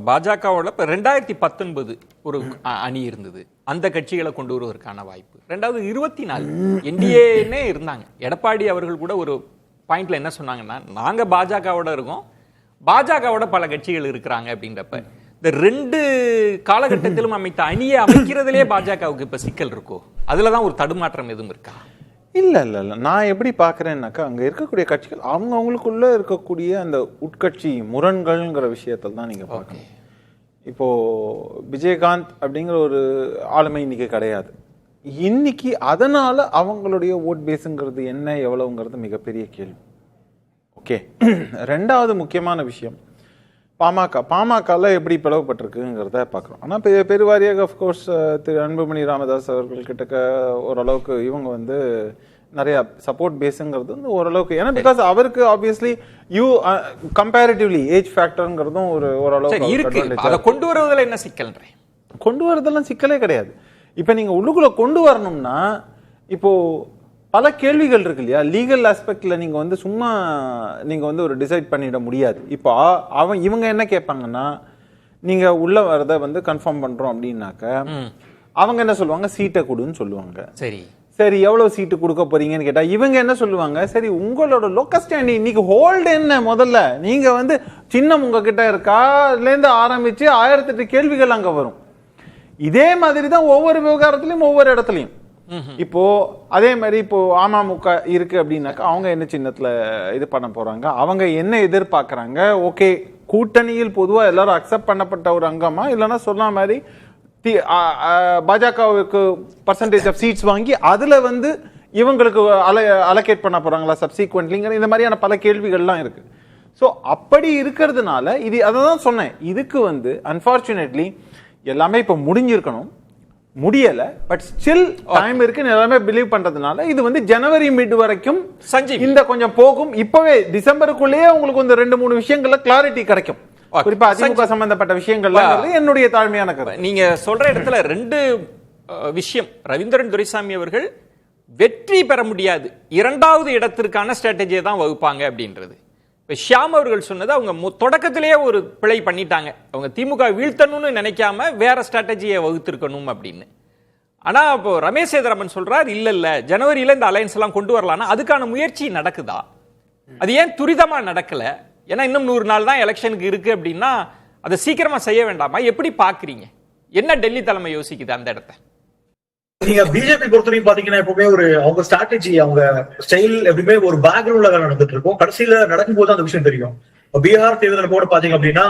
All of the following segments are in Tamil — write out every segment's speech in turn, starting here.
பாஜகவோட இப்போ 2019 ஒரு அணி இருந்தது, அந்த கட்சிகளை கொண்டு வருவதற்கான வாய்ப்பு. 2024 என்டிஏன்னே இருந்தாங்க. எடப்பாடி அவர்கள் கூட ஒரு பாயிண்ட்ல என்ன சொன்னாங்கன்னா, நாங்க பாஜகவோட இருக்கோம், பாஜகவோட பல கட்சிகள் இருக்கிறாங்க அப்படின்றப்ப இந்த 2 காலகட்டத்திலும் அமைத்த அணியை அமைக்கிறதுலே பாஜகவுக்கு இப்ப சிக்கல் இருக்கோ? அதுலதான் ஒரு தடுமாற்றம் எதுவும் இருக்கா? இல்லை இல்லை இல்லை, நான் எப்படி பார்க்குறேன்னாக்கா, அங்கே இருக்கக்கூடிய கட்சிகள் அவங்கவுங்களுக்குள்ளே இருக்கக்கூடிய அந்த உட்கட்சி முரண்கள்ங்கிற விஷயத்தில் தான் நீங்கள் பார்க்கணும். இப்போது விஜயகாந்த் அப்படிங்கிற ஒரு ஆளுமை இன்றைக்கி கிடையாது. இன்னைக்கு அதனால் அவங்களுடைய ஓட் பேஸுங்கிறது என்ன எவ்வளவுங்கிறது மிகப்பெரிய கேள்வி. ஓகே, ரெண்டாவது முக்கியமான விஷயம் பாமகவில் எப்படி பிளவுபட்டிருக்குங்கிறத பார்க்குறோம். ஆனால் பெருவாரியாக அஃப்கோர்ஸ் திரு அன்புமணி ராமதாஸ் அவர்கள் கிட்ட ஓரளவுக்கு இவங்க வந்து நிறைய சப்போர்ட் பேஸுங்கிறது வந்து ஓரளவுக்கு, ஏன்னா பிகாஸ் அவருக்கு ஆப்வியஸ்லி கம்பேரிட்டிவ்லி ஏஜ் ஃபேக்டருங்கிறதும் ஓரளவுக்கு இருக்கு. அதை கொண்டு வருவதில் என்ன சிக்கல்? கொண்டு வரதெல்லாம் சிக்கலே கிடையாது. இப்போ நீங்கள் உள்ளுக்குள்ளே கொண்டு வரணும்னா இப்போது பல கேள்விகள் இருக்கு இல்லையா? லீகல் ஆஸ்பெக்ட்ல நீங்க வந்து சும்மா நீங்க வந்து ஒரு டிசைட் பண்ணிட முடியாது. இப்போ இவங்க என்ன கேட்பாங்கன்னா, நீங்க உள்ள வரத வந்து கன்ஃபார்ம் பண்றோம் அப்படின்னாக்க அவங்க என்ன சொல்லுவாங்க, சீட்டை கொடுன்னு சொல்லுவாங்க. சரி சரி, எவ்வளவு சீட்டு கொடுக்க போறீங்கன்னு கேட்டா இவங்க என்ன சொல்லுவாங்க, சரி உங்களோட லோக்கல் ஸ்டாண்ட் இன்னைக்கு ஹோல்டு என்ன, முதல்ல நீங்க வந்து சின்னம் உங்ககிட்ட இருக்கா இருந்து ஆரம்பிச்சு 1008 கேள்விகள் அங்க வரும். இதே மாதிரி தான் ஒவ்வொரு விவகாரத்திலையும் ஒவ்வொரு இடத்துலையும். இப்போ அதே மாதிரி இப்போ அமமுக இருக்கு அப்படின்னாக்கா அவங்க என்ன சின்னத்துல இது பண்ண போறாங்க, அவங்க என்ன எதிர்பார்க்கறாங்க? ஓகே, கூட்டணியில் பொதுவா எல்லாரும் அக்செப்ட் பண்ணப்பட்ட ஒரு அங்கமா, இல்லைன்னா சொன்ன மாதிரி பாஜகவுக்கு பர்சன்டேஜ் ஆஃப் சீட்ஸ் வாங்கி அதுல வந்து இவங்களுக்கு அலோகேட் பண்ண போறாங்களா சப்சீக்வென்ட்லிங்கிற இந்த மாதிரியான பல கேள்விகள்லாம் இருக்கு. ஸோ அப்படி இருக்கிறதுனால இது அதை தான் சொன்னேன், இதுக்கு வந்து அன்பார்ச்சுனேட்லி எல்லாமே இப்போ முடிஞ்சிருக்கணும், முடியல. பட் ஸ்டில் டைம் இருக்கு எல்லாமே பிலீவ் பண்றதுனால இது வந்து ஜனவரி மிட் வரைக்கும் இந்த கொஞ்சம் போகும். இப்பவே டிசம்பருக்குள்ளேயே உங்களுக்கு வந்து 2-3 விஷயங்கள்ல கிளாரிட்டி கிடைக்கும், குறிப்பா அதிமுக சம்பந்தப்பட்ட விஷயங்கள்ல. என்னுடைய தாழ்மையான கருத்து. நீங்க சொல்ற இடத்துல 2 விஷயம். ரவீந்திரன் துரைசாமி அவர்கள் வெற்றி பெற முடியாது, 2வது இடத்திற்கான ஸ்ட்ராட்டஜியை தான் வகுப்பாங்க அப்படின்றது. இப்போ ஷியாம் அவர்கள் சொன்னது அவங்க தொடக்கத்திலேயே ஒரு பிழை பண்ணிட்டாங்க. அவங்க திமுக வீழ்த்தணும்னு நினைக்காம வேற ஸ்ட்ராட்டஜியை வகுத்திருக்கணும் அப்படின்னு. ஆனா இப்போ ரமேஷ் சேதராமன் சொல்றார், இல்ல ஜனவரியில இந்த அலையன்ஸ் எல்லாம் கொண்டு வரலாம்னா அதுக்கான முயற்சி நடக்குதா? அது ஏன் துரிதமா நடக்கல? ஏன்னா இன்னும் 100 நாள் தான் எலெக்ஷனுக்கு இருக்கு அப்படின்னா அதை சீக்கிரமா செய்ய வேண்டாமா? எப்படி பாக்குறீங்க? என்ன டெல்லி தலைமை யோசிக்குது அந்த இடத்த? நீங்க பிஜேபி பொறுத்தவரைக்கும் பாத்தீங்கன்னா எப்பவுமே அவங்க ஸ்ட்ராட்டஜி, அவங்க ஸ்டைல் எப்பவுமே ஒரு பேக்ரவுண்ட்ல நடந்துட்டு இருக்கும். கடைசியில நடக்கும்போது அந்த விஷயம் தெரியும். பீகார் தேர்தல் போட பாத்தீங்க அப்படின்னா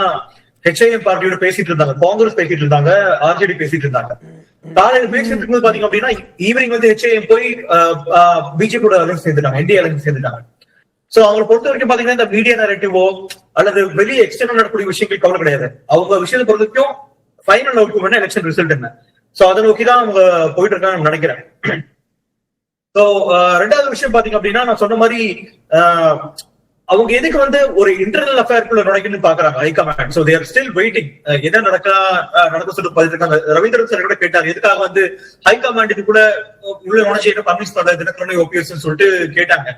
HIM பார்ட்டியோட பேசிட்டு இருந்தாங்க, காங்கிரஸ் பேசிட்டு இருந்தாங்க, RJD பேசிட்டு இருந்தாங்க. காலையில பேசிட்டு இருக்கும்போது பாத்தீங்க அப்படின்னா ஈவினிங் வந்து HIM போய் பிஜேபியோட அலைன்ஸ் சேர்ந்துட்டாங்க, NDA அலைன்ஸ் சேர்ந்துட்டாங்க. சோ அவங்களை பொறுத்த வரைக்கும் பாத்தீங்கன்னா இந்த மீடியா நரேட்டிவோ அல்லது வெளியே எக்ஸ்டர்னல் நடக்கக்கூடிய விஷயங்கள் கவலை கிடையாது. அவங்க விஷயத்தை பொறுத்த வரைக்கும் ஃபைனல் அவுட்கம் என்ன, எலெக்ஷன் ரிசல்ட் என்ன. சோ அதை நோக்கிதான் அவங்க போயிட்டு இருக்காங்க நினைக்கிறேன். சோ 2வது விஷயம் பாத்தீங்க அப்படின்னா நான் சொன்ன மாதிரி அவங்க எதுக்கு வந்து ஒரு இன்டர்னல் அஃபேர்க்குள்ள நுழைக்கணும்னு பாக்குறாங்க high command. So there still waiting, என்ன நடக்க சொல்லி பார்த்துட்டு இருக்காங்க. ரவீந்திரன் சார் கூட கேட்டார், எதுக்காக வந்து ஹைகமாண்டுக்கு கூட உள்ள நுழைச்சி என்ன பர்மிஷன் பண்ண தினக்கரன் OPS சொல்லிட்டு கேட்டாங்க.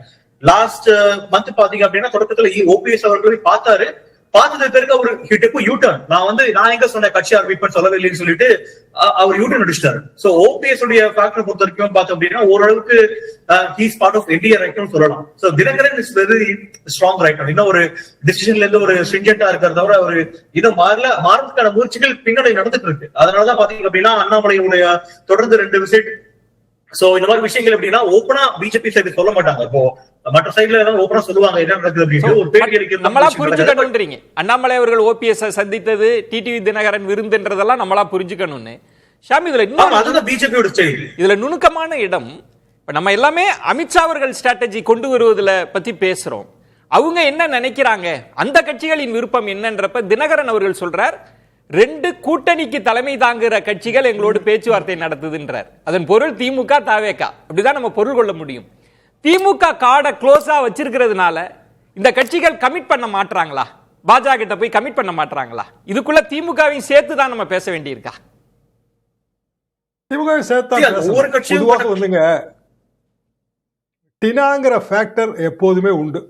லாஸ்ட் மந்த் பாத்தீங்க அப்படின்னா தொடக்கத்துல OPS அவர்கள் பார்த்தது பிறகு அவரு யூட்டர்ன், நான் எங்க சொன்ன கட்சி ஆரம்பிப்பேன்னு சொல்லவே இல்லைன்னு சொல்லிட்டு அவர் யூட்டர்ன் அடிச்சிட்டாரு. சோ OPS உடைய ஃபேக்டர் பொறுத்த வரைக்கும் பார்த்தோம் அப்படின்னா ஓரளவுக்கு ஹீஸ் பார்ட் ஆஃப் NDA ரைட்னு சொல்லலாம். So Dinakaran is very strong right. இன்னும் ஒரு டிசிஷன்ல இருந்து ஒரு ஸ்ட்ரிஞ்சென்ட்டா இருக்கிறத தவிர அவர் இன்னும் மாறதுக்கான முயற்சிகள் பின்னாடி நடந்துட்டு இருக்கு. அதனாலதான் பாத்தீங்க அப்படின்னா அண்ணாமலையுடைய தொடர்ந்து 2 விசிட். சோ இந்த மாதிரி விஷயங்கள் எப்படின்னா ஓப்பனா பிஜேபி சைடு சொல்ல மாட்டாங்க. இப்போ மற்ற சைடுல எல்லாம் ஓப்பனா சொல்லுவாங்க என்ன நடக்குது அப்படின்னு ஒரு பேட்டி அளிக்கிறது நம்மளா புரிஞ்சுக்கணும்ன்றீங்க. அண்ணாமலை அவர்கள் OPS சந்தித்தது, டிடிவி தினகரன் விருந்துன்றதெல்லாம் நம்மளா புரிஞ்சுக்கணும்னு. ஷாமி, இதுல அதுதான் பிஜேபியோட ஸ்டைல். இதுல நுணுக்கமான இடம், இப்ப நம்ம எல்லாமே அமித்ஷா அவர்கள் ஸ்ட்ராட்டஜி கொண்டு வருவதுல பத்தி பேசுறோம். அவங்க என்ன நினைக்கிறாங்க, அந்த கட்சிகளின் விருப்பம் என்னன்றப்ப தினகரன் அவர்கள் சொல்றார், 2 கூட்டணிக்கு தலைமை தாங்குகிற கட்சிகள் எங்களோடு பேச்சுவார்த்தை நடத்துதுன்றார். அதன் பொருள் திமுக தவேக, அப்படிதான் நம்ம பொருள் கொள்ள முடியும். திமுக கார்டை க்ளோஸா வச்சிருக்கிறதுனால இந்த கட்சிகள் கமிட் பண்ண மாட்டாங்களா? பாஜக கிட்ட போய் கமிட் பண்ண மாட்டாங்களா? இதுக்குள்ள திமுகவையும் சேர்த்து தான் நம்ம பேச வேண்டியிருக்கா? திமுகவை சேர்த்தா பொதுவாக வந்துங்க டினாங்கிற ஃபேக்டர் எப்போதுமே உண்டு.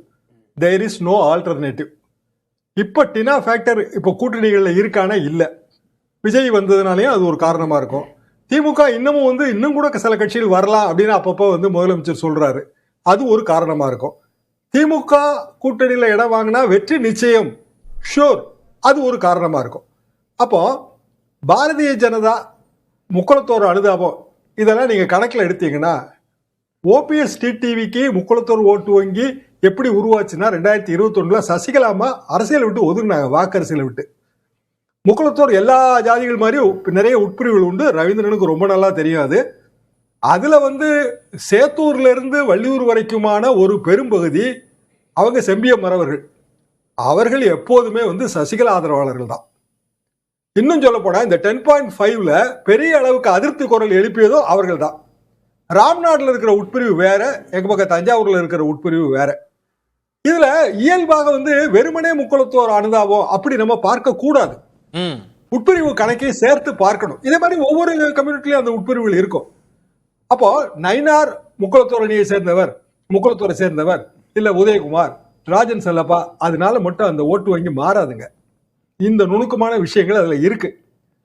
There is no alternative. இப்ப டினா ஃபேக்டர் இப்ப கூட்டணிகள்ல இருக்கானா இல்ல, விஜய் வந்ததுனாலயும் அது ஒரு காரணமா இருக்கும். திமுக இன்னும் கூட சில கட்சிகள் வரலாம் அப்படின்னு அப்பப்போ முதலமைச்சர் சொல்றாரு, அது ஒரு காரணமா இருக்கும். திமுக கூட்டணியில இடம் வாங்கினா வெற்றி நிச்சயம் ஷூர், அது ஒரு காரணமா இருக்கும். அப்போ பாரதிய ஜனதா முக்குளத்தோர் அனுதாபம் இதெல்லாம் நீங்க கணக்கில் எடுத்தீங்கன்னா ஓபிஎஸ் டிடிவிக்கு முக்குளத்தோர் ஓட்டு வங்கி எப்படி உருவாச்சுன்னா 2021 சசிகலாமா அரசியலை விட்டு ஒதுங்கினாங்க, வாக்கரசியலை விட்டு. முக்குளத்தோர் எல்லா ஜாதிகள் மாதிரி நிறைய உட்பிரிவுகள் உண்டு, ரவீந்திரனுக்கு ரொம்ப நல்லா தெரியாது. அதுல சேத்தூர்ல இருந்து வள்ளியூர் வரைக்குமான ஒரு பெரும்பகுதி அவங்க செம்பிய மறவர்கள். அவர்கள் எப்போதுமே சசிகலா ஆதரவாளர்கள் தான். இன்னும் சொல்ல போனா இந்த 10.5ல பெரிய அளவுக்கு அதிருப்தி குரல் எழுப்பியதோ அவர்கள் தான். ராம்நாடுல இருக்கிற உட்பிரிவு வேற, எங்க பக்கம் தஞ்சாவூர்ல இருக்கிற உட்பிரிவு வேற. இதுல இயல்பாக வெறுமனே முக்குளத்தோர் அனுதாபம் அப்படி நம்ம பார்க்க கூடாது, உட்பிரிவு கணக்கையும் சேர்த்து பார்க்கணும். இதே மாதிரி ஒவ்வொரு கம்யூனிட்டிலையும் அந்த உட்பிரிவுகள் இருக்கும். அப்போ நயினார் முக்குளத்தோர் அணியை சேர்ந்தவர், முக்குளத்தோரை சேர்ந்தவர், இல்ல உதயகுமார், ராஜன் செல்லப்பா, அதனால மட்டும் அந்த ஓட்டு வங்கி மாறாதுங்க. இந்த நுணுக்கமான விஷயங்கள் அதுல இருக்கு.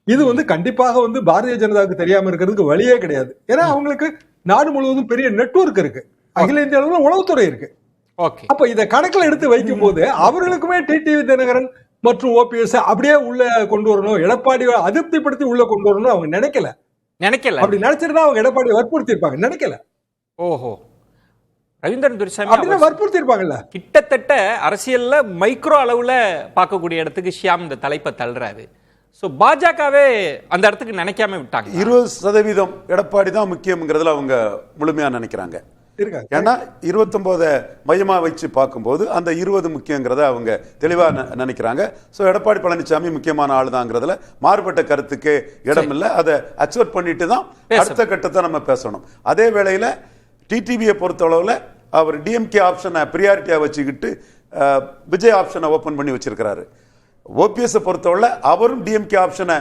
இது கண்டிப்பாக பாரதிய ஜனதாவுக்கு தெரியாம இருக்கிறதுக்கு வழியே கிடையாது. ஏன்னா அவங்களுக்கு நாடு முழுவதும் பெரிய நெட்வொர்க் இருக்கு, அகில இந்திய அளவில் உளவுத்துறை இருக்கு. அப்ப இதை கணக்கில் எடுத்து வைக்கும் போது அவர்களுக்குமே டிடிவி தினகரன் மற்றும் ஓபிஎஸ் அப்படியே உள்ள கொண்டு வரணும், எடப்பாடி அதிருப்திப்படுத்தி உள்ள கொண்டு வரணும் அவங்க நினைக்கல. அப்படி நினைச்சிருந்தா அவங்க எடப்பாடி வற்புறுத்தி இருப்பாங்க, நினைக்கல. ஓஹோ, ரவீந்திரன் துரைசாமி வற்புறுத்தி இருப்பாங்கல்ல. கிட்டத்தட்ட அரசியல்ல மைக்ரோ அளவுல பார்க்கக்கூடிய இடத்துக்கு ஷியாம் இந்த தலைப்பை தள்ளுறாரு. சோ பாஜகவே அந்த இடத்துக்கு நினைக்காம விட்டாங்க. 20% எடப்பாடி தான் முக்கியம்ங்கிறதுல அவங்க முழுமையா நினைக்கிறாங்க. ஏன்னா 29 மையமா வச்சு பார்க்கும்போது அந்த 20 முக்கியங்கிறத அவங்க தெளிவா நினைக்கிறாங்க. ஸோ எடப்பாடி பழனிசாமி முக்கியமான ஆள் தாங்கிறதுல மாறுபட்ட கருத்துக்கு இடம் இல்லை. அதை அக்செப்ட் பண்ணிட்டு தான் அடுத்த கட்டத்தை நம்ம பேசணும். அதே வேளையில டிடிவியை பொறுத்தளவுல அவர் டிஎம்கே ஆப்ஷனை பிரியாரிட்டியா வச்சுக்கிட்டு விஜய் ஆப்ஷனை ஓபன் பண்ணி வச்சிருக்கிறாரு. ஓபிஎஸ் பொறுத்தவரை அவரும் டிஎம்கே ஆப்ஷனை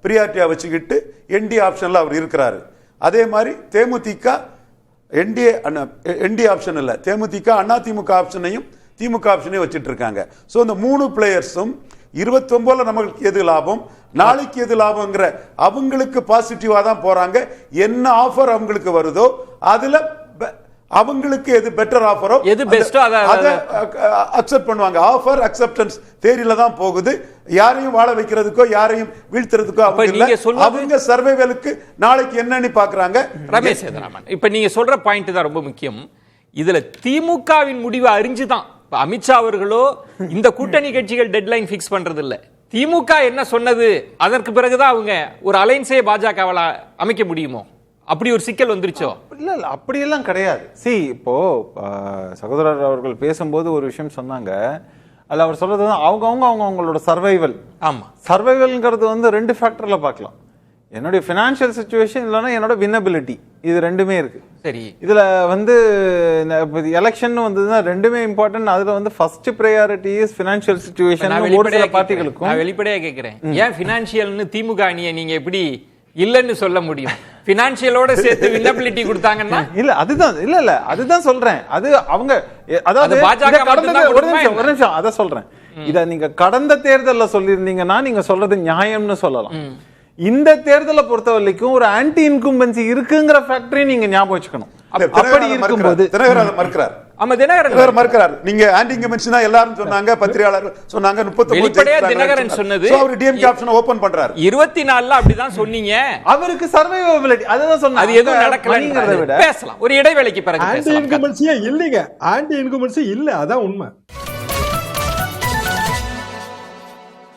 பிரியாரிட்டியா வச்சுக்கிட்டு என்டி ஆப்ஷன்ல அவர் இருக்கிறாரு. அதே மாதிரி தேமுதிக என்டிஏ ஆப்ஷன் இல்ல, தேமுதிக அதிமுக ஆப்ஷனையும் திமுக ஆப்ஷனையும் வச்சிட்டு இருக்காங்க. ஸோ இந்த 3 பிளேயர்ஸும் 29 நமக்கு எது லாபம், நாளைக்கு எது லாபம்ங்கிற அவங்களுக்கு பாசிட்டிவா தான் போறாங்க. என்ன ஆஃபர் அவங்களுக்கு வருதோ அதுல அவங்களுக்கு எது பெட்டர் ஆஃபரோ எது பெஸ்டோ அதை அக்செப்ட் பண்ணுவாங்க. ஆஃபர் அக்செப்டன்ஸ் தேரியில தான் போகுது. யாரையும் வாழ வைக்கிறதுக்கோ யாரையும் வீழ்த்துறதுக்கோ அவங்க சர்வைவலுக்கு நாளைக்கு என்னன்னு பாக்குறாங்க. ரமேஷ் சேதுராமன், இப்ப நீங்க சொல்ற பாயிண்ட் தான் ரொம்ப முக்கியம். இதுல திமுகவின் முடிவு அறிஞ்சுதான் அமித்ஷா அவர்களோ இந்த கூட்டணி கட்சிகள் டெட்லைன் பிக்ஸ் பண்றது இல்ல. திமுக என்ன சொன்னது அதற்கு பிறகுதான் அவங்க ஒரு அலைன்ஸே பாஜகவால அமைக்க முடியுமோ, அப்படி ஒரு சிக்கல் வந்துருச்சோ? இல்ல அப்படியெல்லாம் கிடையாது. இப்போ சகோதரர் அவர்கள் பேசும்போது ஒரு விஷயம் சொன்னாங்க, அதுல அவர் சொல்றது அவங்களோட சர்வைவல். ஆமா, சர்வைவல்ங்கிறது 2 ஃபேக்டர்ல பார்க்கலாம். என்னுடைய ஃபினான்ஷியல் சிச்சுவேஷன் இல்லைன்னா என்னோட வின்னபிலிட்டி, இது ரெண்டுமே இருக்கு. சரி, இதுல எலெக்ஷன் வந்ததுன்னா ரெண்டுமே இம்பார்ட்டன்ட். அதுல first priority is financial situation. ஒரு சில பார்ட்டிகளுக்கும் நான் வெளிப்படையா கேட்கிறேன், ஏன் ஃபினான்ஷியல்னு திமுக அணியை நீங்க எப்படி இல்லன்னு சொல்ல முடியும்? பினான்சியலோட சேர்த்து வின்னபிலிட்டி கொடுத்தாங்கன்னா இல்ல அதுதான் இல்ல அதுதான் சொல்றேன். அது அவங்க அதாவது ஒரு நிமிஷம் அத சொல்றேன். இத நீங்க கடந்த தேர்தல்ல சொல்லியிருந்தீங்கன்னா நீங்க சொல்றது நியாயம்னு சொல்லலாம். இந்த தேர்தலை பொறுத்த வரைக்கும் ஒரு ஆன்டி இன்கும்பன்சி இருக்குங்கிற ஃபேக்டரி நீங்க ஞாபகம் வச்சுக்கணும். அப்படி இருக்கும்போது தினகரன் மறுக்கிறார். ஆமா, தினகரன் மறுக்கிறார். நீங்க ஆன்டி இன்கம்பன்சினா எல்லாரும் சொன்னாங்க, பத்திரிகையாளர் சொன்னாங்க. 39 தினகரன் சொன்னது அவர் டிஎம்கே ஆப்ஷன் ஓபன் பண்றாரு. 24ல அப்படிதான் சொன்னீங்க. அவருக்கு சர்வைவபிலிட்டி அதுதான் சொன்னாங்க. அது எதுவும் நடக்கலங்கிறத விட பேசலாம் ஒரு இடைவேளைக்கு பிறகு. ஆன்டி இன்கம்பன்சியே இல்லைங்க, ஆன்டி இன்கம்பன்சி இல்ல, அதான் உண்மை.